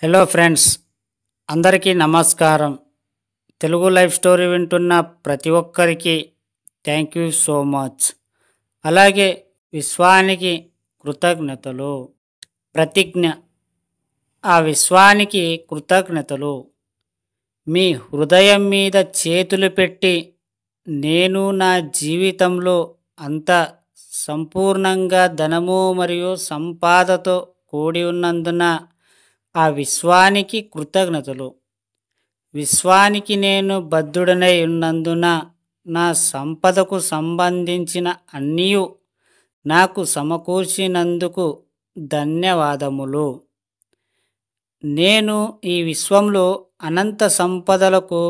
Hello friends, అందరికీ నమస్కారం. Telugu life story వింటున్న ప్రతి ఒక్కరికి థ్యాంక్ యూ సో మచ్. అలాగే విశ్వానికి కృతజ్ఞతలు. ప్రతిజ్ఞ. ఆ విశ్వానికి కృతజ్ఞతలు. మీ హృదయం మీద చేతులు పెట్టి నేను నా జీవితంలో అంత సంపూర్ణంగా ధనము మరియు సంపాదతో కూడి ఉన్నందున ఆ విశ్వానికి కృతజ్ఞతలు. విశ్వానికి నేను బద్ధుడనై ఉన్నందున నా సంపదకు సంబంధించిన అన్నీ నాకు సమకూర్చినందుకు ధన్యవాదములు. నేను ఈ విశ్వంలో అనంత సంపదలకు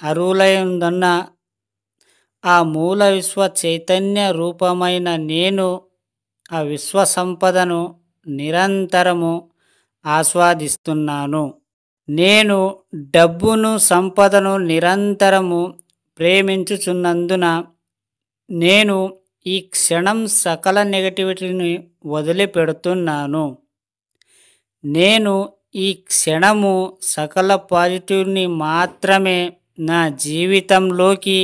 అర్హులైనందున ఆ మూల విశ్వ చైతన్య రూపమైన నేను ఆ విశ్వ సంపదను నిరంతరము ఆస్వాదిస్తున్నాను. నేను డబ్బును సంపదను నిరంతరము ప్రేమించుచున్నందున నేను ఈ క్షణం సకల నెగటివిటీని వదిలిపెడుతున్నాను. నేను ఈ క్షణము సకల పాజిటివ్ని మాత్రమే నా జీవితంలోకి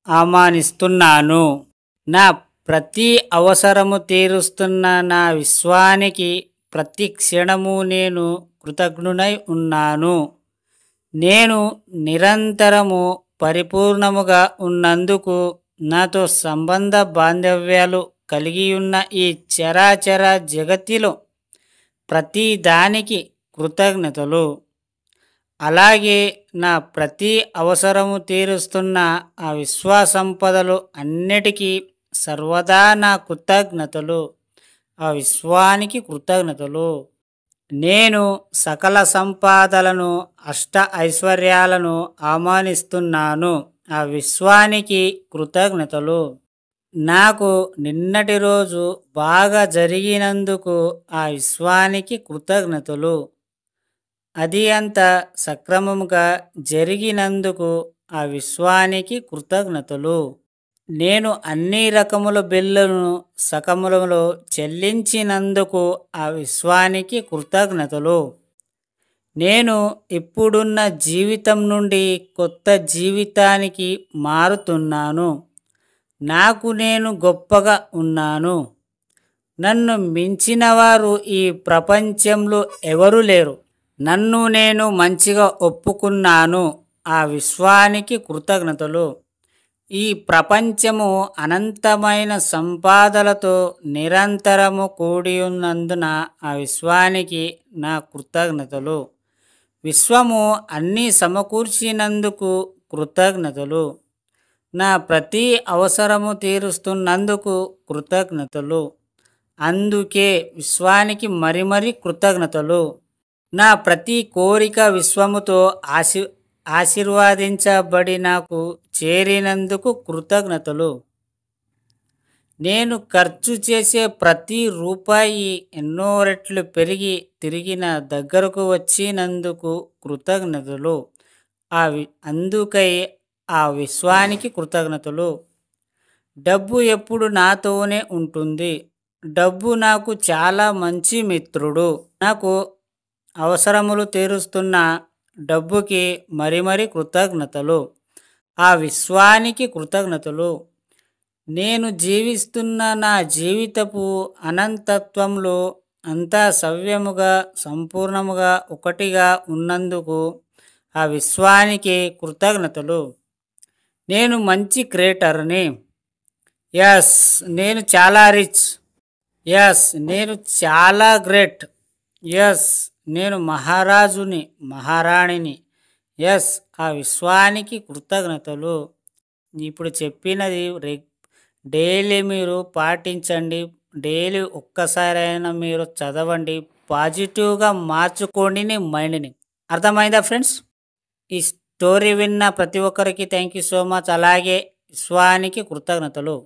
ఆహ్వానిస్తున్నాను. నా ప్రతి అవసరము తీరుస్తున్న నా విశ్వానికి ప్రతి క్షణము నేను కృతజ్ఞుడై ఉన్నాను. నేను నిరంతరము పరిపూర్ణముగా ఉన్నందుకు నాతో సంబంధ బాంధవ్యాలు కలిగి ఉన్న ఈ చరాచర జగతిలో ప్రతి దానికి కృతజ్ఞతలు. అలాగే నా ప్రతి అవసరము తీరుస్తున్న ఆ విశ్వ సంపదలు అన్నిటికీ సర్వదా నా కృతజ్ఞతలు. ఆ విశ్వానికి కృతజ్ఞతలు. నేను సకల సంపాదలను అష్ట ఐశ్వర్యాలను ఆహ్వానిస్తున్నాను. ఆ విశ్వానికి కృతజ్ఞతలు. నాకు నిన్నటి రోజు బాగా జరిగినందుకు ఆ విశ్వానికి కృతజ్ఞతలు. అది అంత సక్రమముగా జరిగినందుకు ఆ విశ్వానికి కృతజ్ఞతలు. నేను అన్ని రకముల బిల్లులను సకములలో చెల్లించినందుకు ఆ విశ్వానికి కృతజ్ఞతలు. నేను ఇప్పుడున్న జీవితం నుండి కొత్త జీవితానికి మారుతున్నాను. నాకు నేను గొప్పగా ఉన్నాను. నన్ను మించిన వారు ఈ ప్రపంచంలో ఎవరూ లేరు. నన్ను నేను మంచిగా ఒప్పుకున్నాను. ఆ విశ్వానికి కృతజ్ఞతలు. ఈ ప్రపంచము అనంతమైన సంపాదలతో నిరంతరము కూడి ఉన్నందున ఆ విశ్వానికి నా కృతజ్ఞతలు. విశ్వము అన్నీ సమకూర్చినందుకు కృతజ్ఞతలు. నా ప్రతి అవసరము తీరుస్తున్నందుకు కృతజ్ఞతలు. అందుకే విశ్వానికి మరి కృతజ్ఞతలు. నా ప్రతి కోరిక విశ్వముతో ఆశీర్వదించబడి నాకు చేరినందుకు కృతజ్ఞతలు. నేను ఖర్చు చేసే ప్రతి రూపాయి ఎన్నో రెట్లు పెరిగి తిరిగి నా దగ్గరకు వచ్చినందుకు కృతజ్ఞతలు. అందుకై ఆ విశ్వానికి కృతజ్ఞతలు. డబ్బు ఎప్పుడు నాతోనే ఉంటుంది. డబ్బు నాకు చాలా మంచి మిత్రుడు. నాకు అవసరములు తీరుస్తున్న డబ్బుకి మరి కృతజ్ఞతలు. ఆ విశ్వానికి కృతజ్ఞతలు. నేను జీవిస్తున్న నా జీవితపు అనంతత్వంలో అంతా సవ్యముగా సంపూర్ణముగా ఒకటిగా ఉన్నందుకు ఆ విశ్వానికి కృతజ్ఞతలు. నేను మంచి క్రియేటర్ని. ఎస్, నేను చాలా రిచ్. ఎస్, నేను చాలా గ్రేట్. ఎస్, నేను మహారాజుని, మహారాణిని. ఎస్, ఆ విశ్వానికి కృతజ్ఞతలు. ఇప్పుడు చెప్పినది డైలీ మీరు పాటించండి. డైలీ ఒక్కసారైనా మీరు చదవండి. పాజిటివ్గా మార్చుకోండి నీ మైండ్ని. అర్థమైందా ఫ్రెండ్స్? ఈ స్టోరీ విన్న ప్రతి ఒక్కరికి థ్యాంక్ యూ సో మచ్. అలాగే విశ్వానికి కృతజ్ఞతలు.